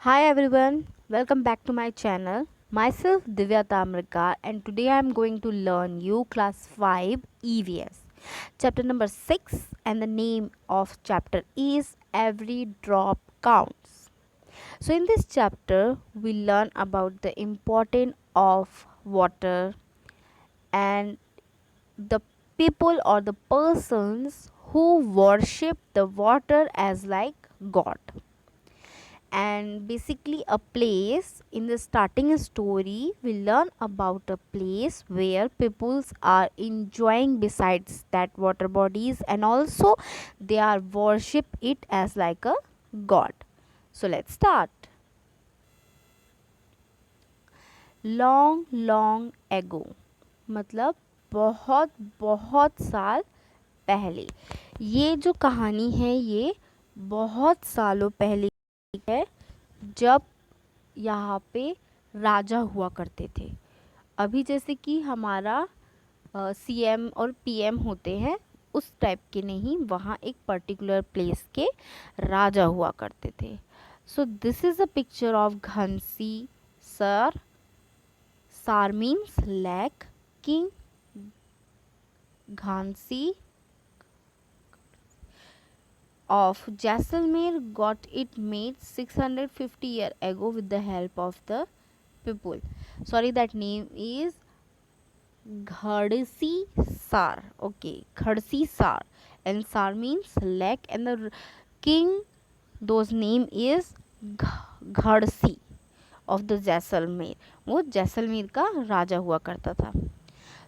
Hi everyone, welcome back to my channel. Myself Divya Tamrika and today I am going to learn you class 5 EVS. Chapter number 6 and the name of chapter is Every Drop Counts. So in this chapter we learn about the importance of water and the people or the persons who worship the water as like God, and basically a place. In the starting story we learn about a place where peoples are enjoying besides that water bodies, and also they are worship it as like a god. So let's start. Long long ago मतलब बहुत बहुत साल पहले। ये जो कहानी है ये बहुत सालों पहले है, जब यहाँ पे राजा हुआ करते थे। अभी जैसे कि हमारा सीएम और पीएम होते हैं उस टाइप के नहीं, वहाँ एक पर्टिकुलर प्लेस के राजा हुआ करते थे। So this is a picture of Ghansisar. Sar means lake, king Ghansi of Jaisalmer got it made 650 years ago with the help of the people. Sorry, that name is Ghadsi Sar. Okay, Ghadsi Sar. And Sar means lake, and the king, those name is Ghadsi of the Jaisalmer. वो जैसलमेर का राजा हुआ करता था.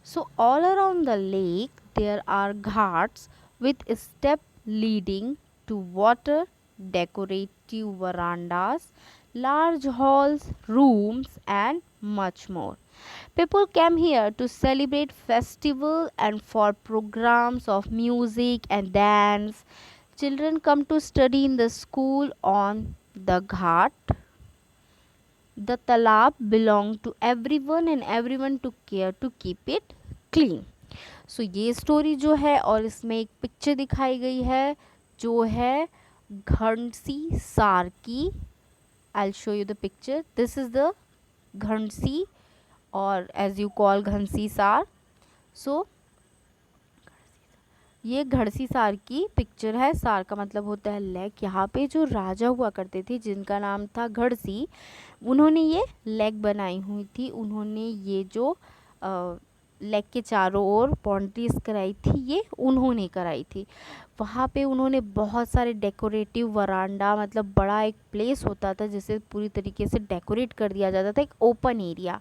So all around the lake there are ghats with step leading to water, decorative verandas, large halls, rooms and much more. People came here to celebrate festival and for programs of music and dance. Children come to study in the school on the ghat. The talab belonged to everyone and everyone took care to keep it clean. सो ये story जो है और इसमें एक picture दिखाई गई है जो है घंसी सार की. I show you the picture. This is the Ghansi और एज यू कॉल घंसी सार. सो ये घड़सी सार की पिक्चर है. सार का मतलब होता है लेक. यहाँ पे जो राजा हुआ करते थे जिनका नाम था घड़सी, उन्होंने ये लेक बनाई हुई थी. उन्होंने ये जो लेक के चारों ओर बाउंड्रीज कराई थी ये उन्होंने कराई थी. वहाँ पे उन्होंने बहुत सारे डेकोरेटिव वरांडा, मतलब बड़ा एक प्लेस होता था जिसे पूरी तरीके से डेकोरेट कर दिया जाता था, एक ओपन एरिया,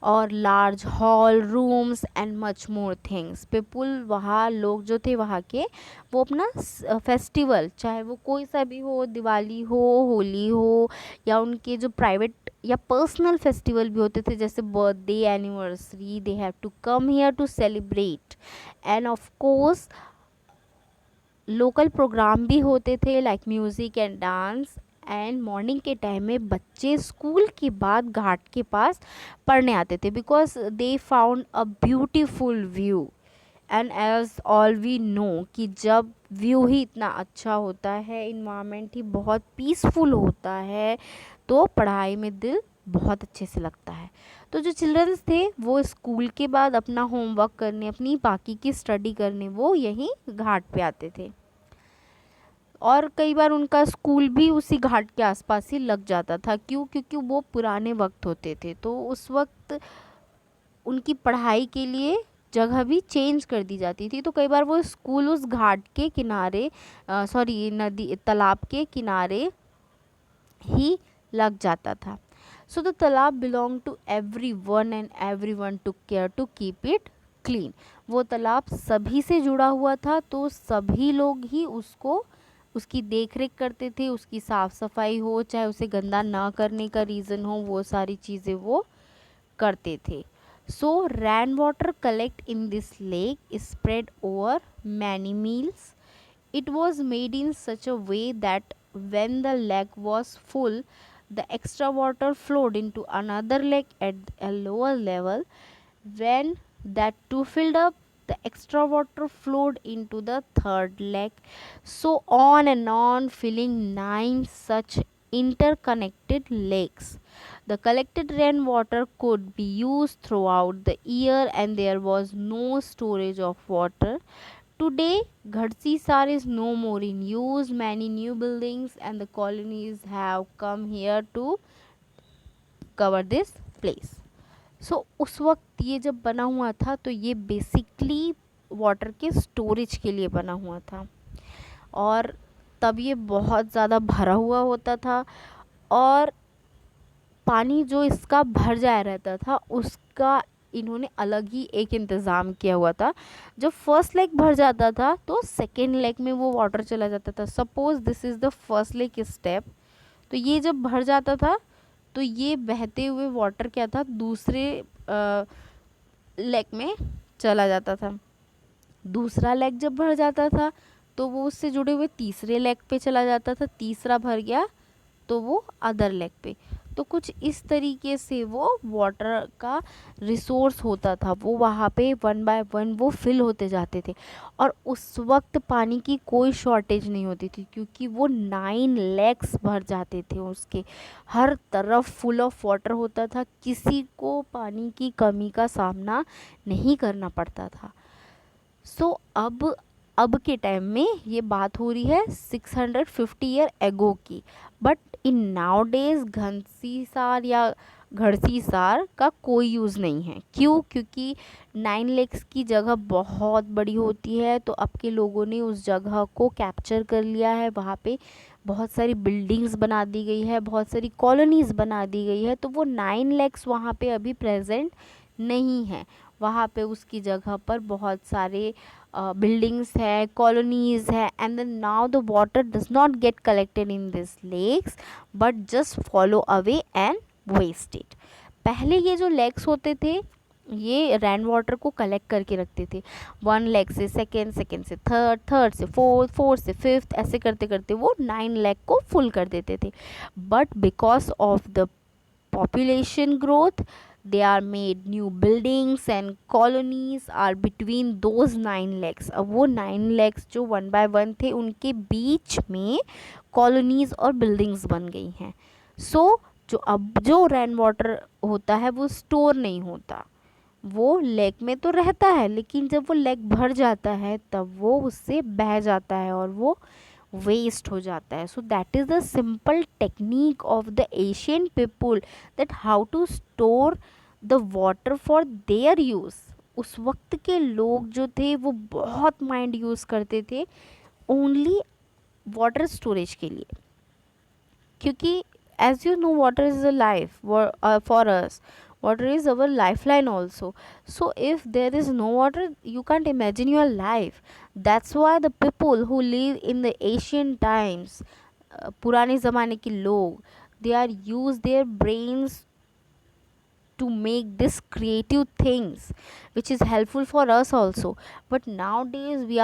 और large hall, rooms and much more things. People, वहाँ लोग जो थे वहाँ के, वो अपना फेस्टिवल, चाहे वो कोई सा भी हो, दिवाली हो, होली हो, या उनके जो प्राइवेट या पर्सनल फेस्टिवल भी होते थे जैसे birthday, anniversary, they have to come here to celebrate. And of course local program भी होते थे like music and dance. And morning के टाइम में बच्चे स्कूल के बाद घाट के पास पढ़ने आते थे because they found a beautiful view. And as all we know कि जब व्यू ही इतना अच्छा होता है, इन्वायरमेंट ही बहुत पीसफुल होता है, तो पढ़ाई में दिल बहुत अच्छे से लगता है. तो जो चिल्ड्रंस थे वो स्कूल के बाद अपना होमवर्क करने, अपनी बाकी की स्टडी करने वो यहीं घाट पे आते थे. और कई बार उनका स्कूल भी उसी घाट के आसपास ही लग जाता था. क्यों? क्योंकि वो पुराने वक्त होते थे, तो उस वक्त उनकी पढ़ाई के लिए जगह भी चेंज कर दी जाती थी. तो कई बार वो स्कूल उस घाट के किनारे, सॉरी नदी तालाब के किनारे ही लग जाता था. So the talab belong to everyone and everyone to care to keep it clean. वो तालाब सभी से जुड़ा हुआ था, तो सभी लोग ही उसको, उसकी देख रेख करते थे. उसकी साफ़ सफाई हो, चाहे उसे गंदा ना करने का रीज़न हो, वो सारी चीज़ें वो करते थे. So rain water collect in this lake spread over many miles. It was made in such a way that when the lake was full, the extra water flowed into another lake at a lower level. When that too filled up, the extra water flowed into the third lake. So on and on, filling 9 such interconnected lakes. The collected rainwater could be used throughout the year and there was no storage of water. Today, Ghadsisar is no more in use. Many new buildings and the colonies have come here to cover this place. सो उस वक्त ये जब बना हुआ था तो ये basically water के स्टोरेज के लिए बना हुआ था और तब ये बहुत ज़्यादा भरा हुआ होता था और पानी जो इसका भर जाया रहता था उसका इन्होंने अलग ही एक इंतज़ाम किया हुआ था. जब फर्स्ट लेक भर जाता था तो सेकेंड लेक में वो वाटर चला जाता था. Suppose this is the first lake step, तो ये जब भर जाता था तो ये बहते हुए वाटर क्या था दूसरे लेक में चला जाता था. दूसरा लेक जब भर जाता था तो वो उससे जुड़े हुए तीसरे लेक पे चला जाता था. तीसरा भर गया तो वो अदर लेक पे. तो कुछ इस तरीके से वो वाटर का रिसोर्स होता था, वो वहाँ पे वन बाय वन वो फिल होते जाते थे और उस वक्त पानी की कोई शॉर्टेज नहीं होती थी क्योंकि वो 9 लेक्स भर जाते थे. उसके हर तरफ फुल ऑफ वाटर होता था, किसी को पानी की कमी का सामना नहीं करना पड़ता था. सो अब के टाइम में ये बात हो रही है 650 ईयर एगो की. बट इन नाउ डेज घनसीसार या घड़सीसार का कोई यूज़ नहीं है. क्यों? क्योंकि 9 लेक्स की जगह बहुत बड़ी होती है तो अब के लोगों ने उस जगह को कैप्चर कर लिया है. वहाँ पे बहुत सारी बिल्डिंग्स बना दी गई है, बहुत सारी कॉलोनीज़ बना दी गई है. तो वो 9 लेक्स वहाँ पे अभी प्रेजेंट नहीं है. वहाँ पे उसकी जगह पर बहुत सारे buildings है, colonies है, and then now the water does not get collected in these lakes but just follow away and waste it. पहले ये जो लेक्स होते थे ये रेन वाटर को कलेक्ट करके रखते थे. 1 लेक से सेकेंड, सेकेंड से थर्ड, थर्ड से फोर्थ, फोर्थ से फिफ्थ, ऐसे करते करते वो 9 लेक को फुल कर देते थे. But because of the population growth they are made new buildings and colonies are between those 9 lakhs. अब वो 9 lakhs जो 1 by 1 थे उनके बीच में colonies और buildings बन गई हैं. जो अब जो रेन वाटर होता है वो स्टोर नहीं होता, वो लेक में तो रहता है लेकिन जब वो लेक भर जाता है तब वो उससे बह जाता है और वो वेस्ट हो जाता है. So that is the simple technique of the Asian people that how to store the water for their use. उस वक्त के लोग जो थे वो बहुत माइंड यूज़ करते थे ओनली वाटर स्टोरेज के लिए, क्योंकि as you know water is a life for us. Water is our lifeline also. So if there is no water, you can't imagine your life. That's why the people who live in the ancient times, पुराने ज़माने के लोग, they are use their brains to make this creative things which is helpful for us also. But nowadays we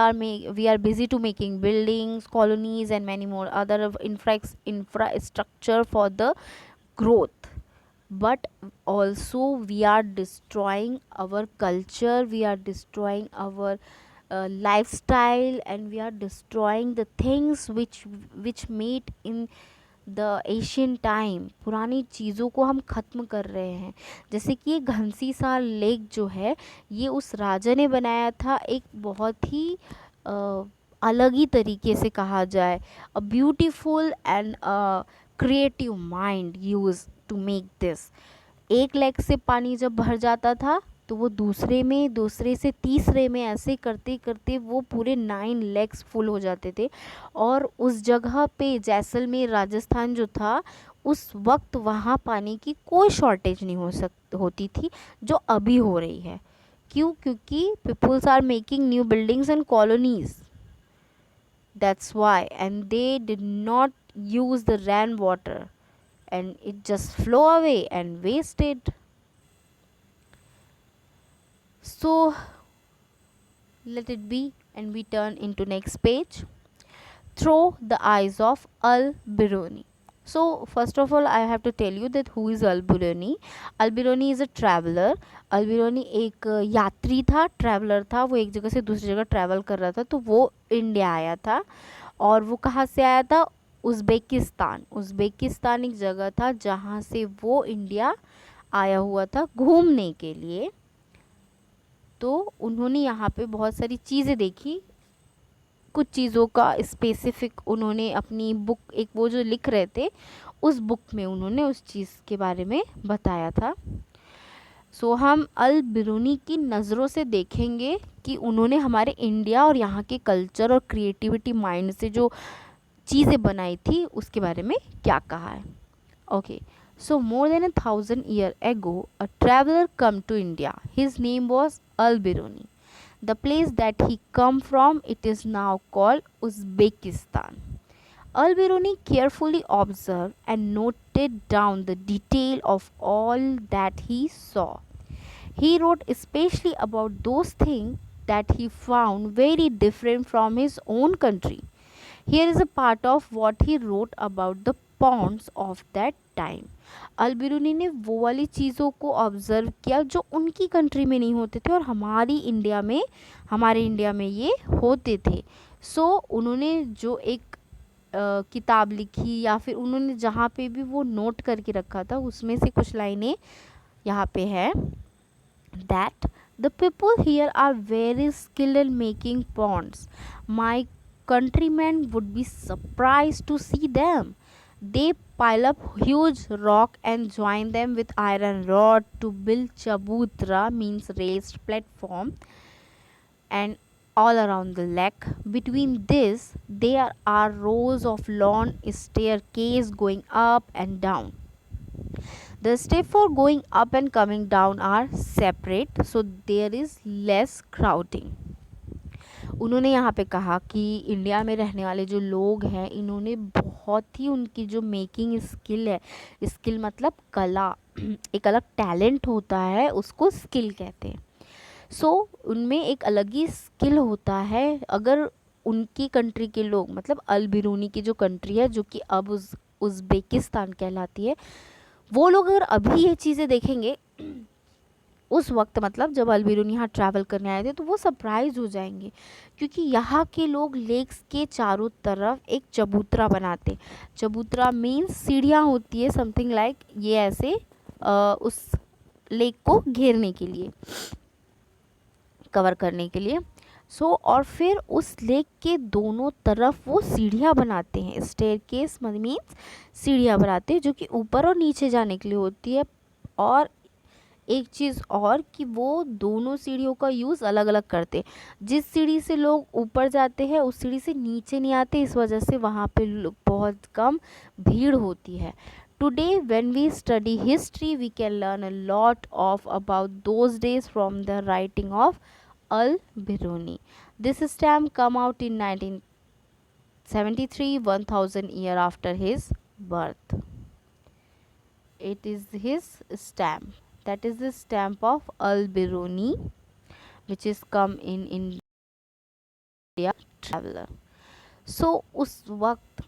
are busy to making buildings, colonies and many more other infrastructure for the growth. But also we are destroying our culture, we are destroying our lifestyle and we are destroying the things which made in the Asian time. पुरानी चीज़ों को हम ख़त्म कर रहे हैं. जैसे कि ये घनसीसार लेक जो है ये उस राजा ने बनाया था एक बहुत ही अलग ही तरीके से कहा जाए. A beautiful and creative mind use to make this. एक लेक से पानी जब भर जाता था तो वो दूसरे में, दूसरे से तीसरे में, ऐसे करते करते वो पूरे 9 लेक्स फुल हो जाते थे. और उस जगह पे जैसलमेर राजस्थान जो था उस वक्त वहाँ पानी की कोई शॉर्टेज नहीं होती थी जो अभी हो रही है. क्यों? क्योंकि peoples are making new buildings and colonies. That's why. And they did not use the rainwater and it just flow away and wasted. So let it be and we turn into next page. Through the eyes of Al-Biruni. So first of all I have to tell you that who is Al-Biruni. Al-Biruni is a traveler. Al-Biruni एक यात्री था, traveller था. वो एक जगह से दूसरी जगह ट्रैवल कर रहा था तो वो इंडिया आया था. और वो कहाँ से आया था? उज़्बेकिस्तान। उज़्बेकिस्तान एक जगह था जहाँ से वो इंडिया आया हुआ था घूमने के लिए। तो उन्होंने यहाँ पे बहुत सारी चीज़ें देखी, कुछ चीज़ों का स्पेसिफिक उन्होंने अपनी बुक, एक वो जो लिख रहे थे उस बुक में उन्होंने उस चीज़ के बारे में बताया था। सो हम अल बिरूनी की नज़रों से देखेंगे कि उन्होंने हमारे इंडिया और यहाँ के कल्चर और क्रिएटिविटी माइंड से जो चीज़ें बनाई थी उसके बारे में क्या कहा है। Okay, so more than 1,000 years ago, a traveler come to India. His name was Al-Biruni. The place that he come from, it is now called Uzbekistan. Al-Biruni carefully observed and noted down the detail of all that he saw. He wrote especially about those things that he found very different from his own country. Here is a part of what he wrote about the ponds of that time. अलबिरूनी ने वो वाली चीज़ों को observe किया जो उनकी country में नहीं होते थे और हमारे इंडिया में ये होते थे। सो उन्होंने जो एक किताब लिखी या फिर उन्होंने जहाँ पे भी वो नोट करके रखा था उसमें से कुछ लाइनें यहाँ पे है। That the people here are very skilled in making ponds. My countrymen would be surprised to see them. They pile up huge rock and join them with iron rod to build chabutra, means raised platform, and all around the lake. Between this, there are rows of long staircase going up and down. The steps for going up and coming down are separate, so there is less crowding. उन्होंने यहाँ पे कहा कि India में रहने वाले जो लोग हैं इन्होंने बहुत ही उनकी जो मेकिंग स्किल है, स्किल मतलब कला, एक अलग टैलेंट होता है उसको स्किल कहते हैं। सो उनमें एक अलग ही स्किल होता है। अगर उनकी कंट्री के लोग मतलब अलबिरूनी की जो कंट्री है जो कि अब उज़्बेकिस्तान कहलाती है, वो लोग अगर अभी ये चीज़ें देखेंगे उस वक्त मतलब जब अलबिरूनी यहाँ ट्रैवल करने आए थे तो वो सरप्राइज हो जाएंगे क्योंकि यहाँ के लोग लेक्स के चारों तरफ एक चबूतरा बनाते। चबूतरा मीन्स सीढ़ियाँ होती है समथिंग लाइक ये ऐसे उस लेक को घेरने के लिए, कवर करने के लिए। और फिर उस लेक के दोनों तरफ वो सीढ़ियाँ बनाते हैं, स्टेयरकेस मीन्स सीढ़ियाँ बनाते हैं जो कि ऊपर और नीचे जाने के लिए होती है। और एक चीज़ और कि वो दोनों सीढ़ियों का यूज़ अलग अलग करते हैं। जिस सीढ़ी से लोग ऊपर जाते हैं उस सीढ़ी से नीचे नहीं आते, इस वजह से वहाँ पे बहुत कम भीड़ होती है। Today, when we study history, we can learn a lot of about those days from the writing of Al-Biruni. This stamp come out in 1973, 1000 year after his birth. It is his stamp. That is the stamp of Al-Biruni, which is come in India traveler. So उस वक्त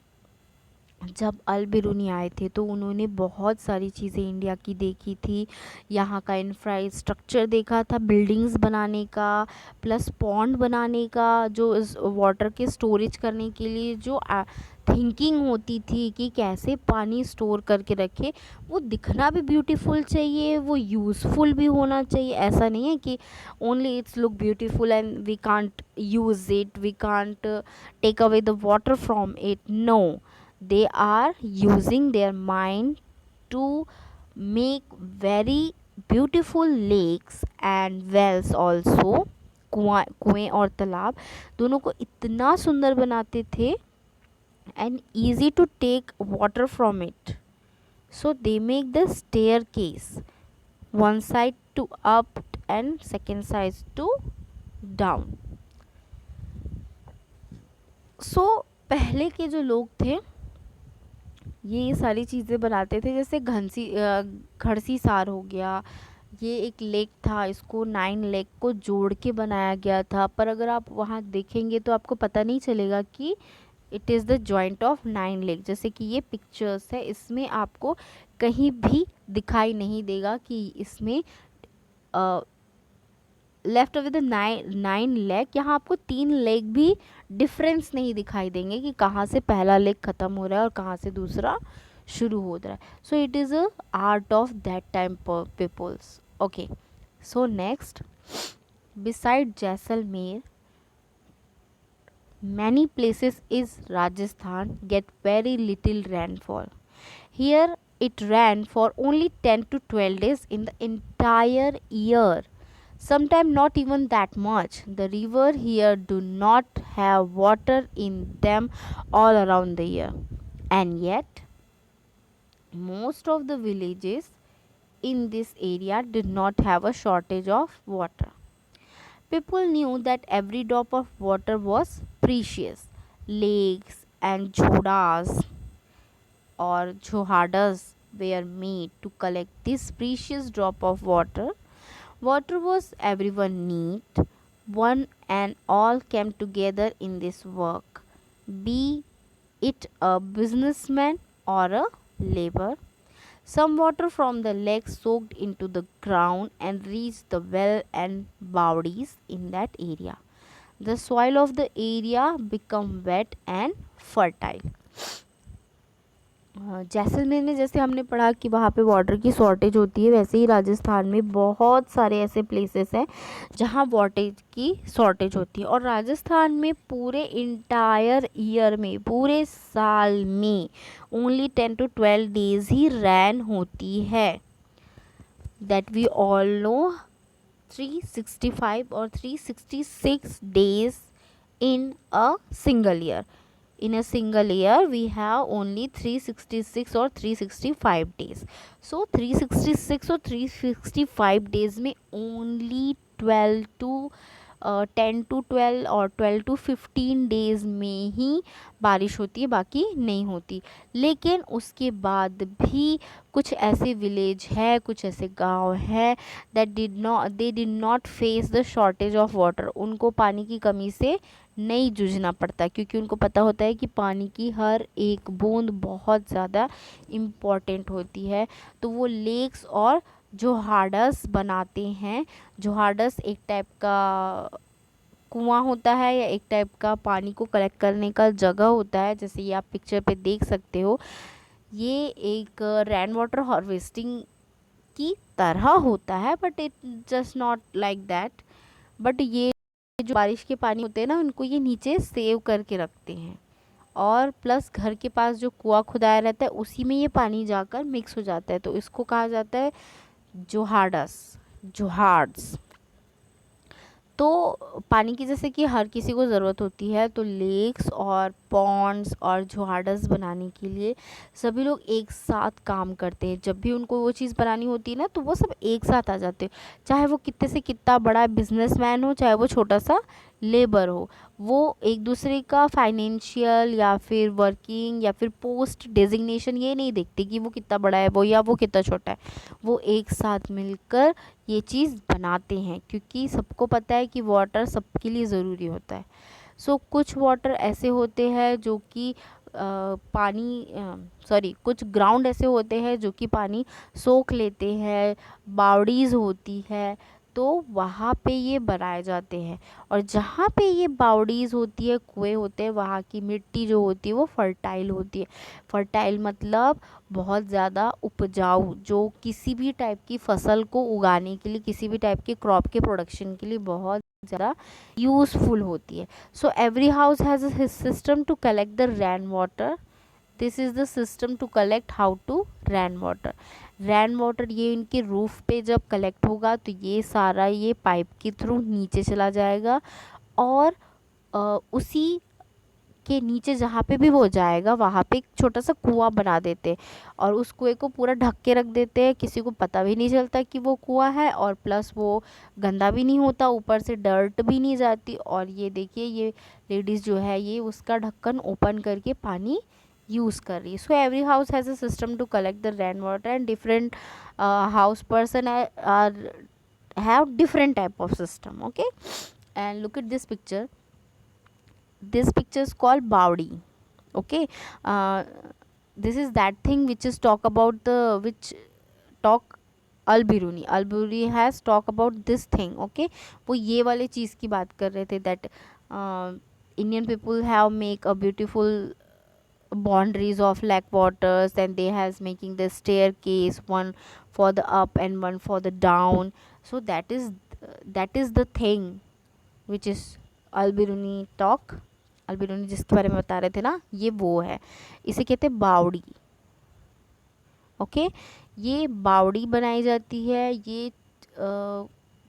जब अलबिरूनी आए थे तो उन्होंने बहुत सारी चीज़ें इंडिया की देखी थी। यहाँ का इंफ्रास्ट्रक्चर देखा था, बिल्डिंग्स बनाने का, प्लस पॉन्ड बनाने का, जो इस वाटर के स्टोरेज करने के लिए जो थिंकिंग होती थी कि कैसे पानी स्टोर करके रखे, वो दिखना भी ब्यूटीफुल चाहिए, वो यूज़फुल भी होना चाहिए। ऐसा नहीं है कि only it's look beautiful and we can't use it, we can't take away the water from it. No, they are using their mind to make very beautiful lakes and wells also, कुएं और तालाब दोनों को इतना सुंदर बनाते थे and easy to take water from it. So they make the staircase, one side to up and second side to down. So पहले के जो लोग थे ये सारी चीज़ें बनाते थे, जैसे घड़सी सार हो गया, ये एक लेक था, इसको 9 लेक को जोड़ के बनाया गया था। पर अगर आप वहाँ देखेंगे तो आपको पता नहीं चलेगा कि it is the joint of 9 lake. जैसे कि ये पिक्चर्स है, इसमें आपको कहीं भी दिखाई नहीं देगा कि इसमें लेफ्ट विद नाइन लेग, यहाँ आपको 3 लेग भी डिफरेंस नहीं दिखाई देंगे कि कहाँ से पहला लेग ख़त्म हो रहा है और कहाँ से दूसरा शुरू हो रहा है. So it is a art of that time peoples. Okay, so next, beside Jaisalmer, many places is Rajasthan get very little rainfall. Here it ran for only 10 to 12 days in the entire year. Sometimes not even that much. The river here do not have water in them all around the year. And yet most of the villages in this area did not have a shortage of water. People knew that every drop of water was precious. Lakes and jhodas or jhohadas were made to collect this precious drop of water. Water was everyone need. One and all came together in this work, be it a businessman or a labor. Some water from the lake soaked into the ground and reached the well and bowdies in that area. The soil of the area became wet and fertile. Jaisalmer में जैसे हमने पढ़ा कि वहाँ पे water की shortage होती है, वैसे ही राजस्थान में बहुत सारे ऐसे प्लेसेस हैं जहाँ वाटर की शॉर्टेज होती है. और राजस्थान में पूरे इंटायर ईयर में, पूरे साल में ओनली 10 to 12 डेज ही रैन होती है. दैट वी ऑल नो 365 और 366 days in a single year. In a single year we have only 366 or 365 days. So 366 or 365 days में only 12 to 10 to 12 और 12 to 15 डेज़ में ही बारिश होती है, बाकी नहीं होती. लेकिन उसके बाद भी कुछ ऐसे विलेज है, कुछ ऐसे गांव है that they did not face the shortage of water. उनको पानी की कमी से नहीं जूझना पड़ता, क्योंकि उनको पता होता है कि पानी की हर एक बूंद बहुत ज़्यादा इम्पॉर्टेंट होती है. तो वो लेक्स और जोहाडस बनाते हैं. जोहाडस एक टाइप का कुआं होता है या एक टाइप का पानी को कलेक्ट करने का जगह होता है, जैसे ये आप पिक्चर पे देख सकते हो. ये एक रेन वाटर हार्वेस्टिंग की तरह होता है, but it just not like that. But ये जो बारिश के पानी होते हैं ना, उनको ये नीचे सेव करके रखते हैं. और प्लस घर के पास जो कुआं खुदाया रहता है उसी में ये पानी जाकर मिक्स हो जाता है, तो इसको कहा जाता है जोहाडस, जोहाड्स. तो पानी की जैसे कि हर किसी को ज़रूरत होती है, तो लेक्स और पॉन्ड्स और जोहाडस बनाने के लिए सभी लोग एक साथ काम करते हैं. जब भी उनको वो चीज़ बनानी होती है ना, तो वो सब एक साथ आ जाते हैं. चाहे वो कितने से कितना बड़ा बिजनेसमैन हो, चाहे वो छोटा सा लेबर हो, वो एक दूसरे का फाइनेंशियल या फिर वर्किंग या फिर पोस्ट डेजिग्नेशन ये नहीं देखते कि वो कितना बड़ा है वो या वो कितना छोटा है. वो एक साथ मिलकर ये चीज़ बनाते हैं, क्योंकि सबको पता है कि वाटर सबके लिए ज़रूरी होता है. सो कुछ वाटर ऐसे होते हैं जो कि कुछ ग्राउंड ऐसे होते हैं जो कि पानी सोख लेते हैं. बावड़ीज़ होती है, तो वहाँ पे ये बनाए जाते हैं. और जहाँ पे ये बावड़ीज़ होती है, कुएँ होते हैं, वहाँ की मिट्टी जो होती है वो फर्टाइल होती है. फर्टाइल मतलब बहुत ज़्यादा उपजाऊ, जो किसी भी टाइप की फसल को उगाने के लिए, किसी भी टाइप के क्रॉप के प्रोडक्शन के लिए बहुत ज़्यादा यूज़फुल होती है. So every house has a system to collect the rain water. This is the system to collect how to rain water. Rain water ये इनके रूफ पे जब कलेक्ट होगा तो ये सारा ये पाइप के थ्रू नीचे चला जाएगा, और उसी के नीचे जहाँ पे भी वो जाएगा वहाँ पे एक छोटा सा कुआं बना देते हैं, और उस कुएं को पूरा ढक के रख देते हैं. किसी को पता भी नहीं चलता कि वो कुआं है, और प्लस वो गंदा भी नहीं होता, ऊपर से डर्ट भी नहीं जाती. और ये देखिए, ये लेडीज़ जो है ये उसका ढक्कन ओपन करके पानी यूज़ कर रही है. So every house has a system to collect the rain water, and different house person are have different type of system. Okay, and look at this picture. This picture is called bawdi. Okay, uh, this is that thing which is talk Al Biruni has talk about this thing, okay. वो ये वाले चीज़ की बात कर रहे थे that Indian people have make a beautiful boundaries of lake waters, and they has making the staircase, one for the up and one for the down. So that is the thing which is Alberuni talk. Alberuni जिसके बारे में बता रहे थे ना, ये वो है, इसे कहते हैं बावड़ी, ओके। ये बावड़ी बनाई जाती है, ये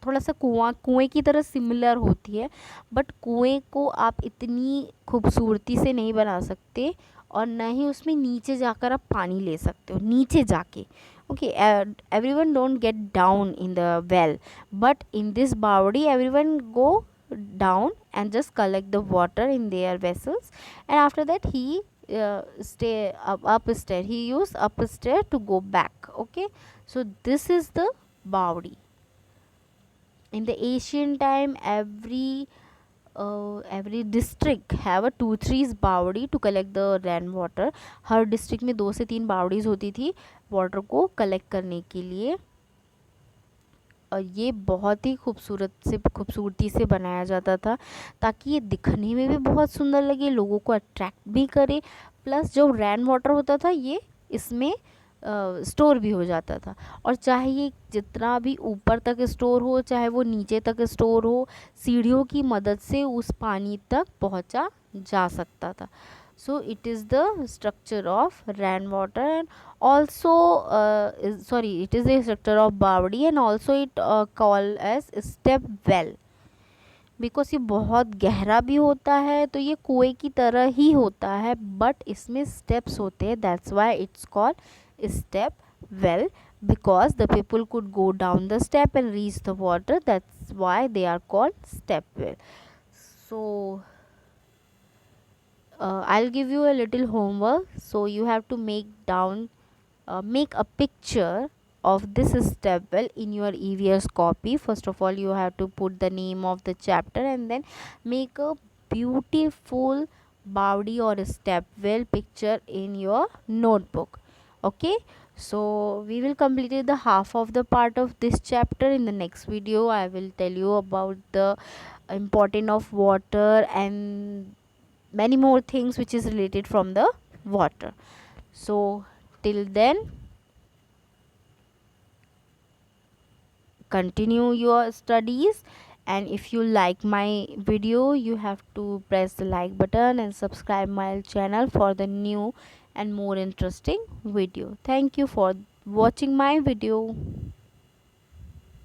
थोड़ा सा कुएं की तरह सिमिलर होती है, बट कुएं को आप इतनी खूबसूरती से नहीं बना सकते, और न ही उसमें नीचे जाकर आप पानी ले सकते हो, नीचे जाके, okay. Everyone don't get down in the well, but in this bawdi everyone go down and just collect the water in their vessels, and after that he stay upstair, he use upstair to go back, okay. So this is the baudi. In the ancient time, every district have a 2-3 बावड़ी to collect the rain water. Her district में 2 से 3 बावड़ीज होती थी water को collect करने के लिए, और ये बहुत ही खूबसूरती से बनाया जाता था, ताकि ये दिखने में भी बहुत सुंदर लगे, लोगों को अट्रैक्ट भी करे, प्लस जो रेन वाटर होता था ये इसमें स्टोर भी हो जाता था, और चाहे ये जितना भी ऊपर तक स्टोर हो, चाहे वो नीचे तक स्टोर हो, सीढ़ियों की मदद से उस पानी तक पहुंचा जा सकता था. So it is the structure of rainwater, and also it is the structure of Bawdi, and also it called as step well, because ये बहुत गहरा भी होता है, तो ये कुएं की तरह ही होता है, बट इसमें स्टेप्स होते हैं, that's why it's called step well, because the people could go down the step and reach the water, that's why they are called step well. So I'll give you a little homework, so you have to make a picture of this step well in your EVS copy. First of all, you have to put the name of the chapter, and then make a beautiful Bawdi or step well picture in your notebook, okay. So we will complete the half of the part of this chapter. In the next video, I will tell you about the importance of water and many more things which is related from the water. So till then, continue your studies, and if you like my video, you have to press the like button and subscribe my channel for the new and more interesting video. Thank you for watching my video.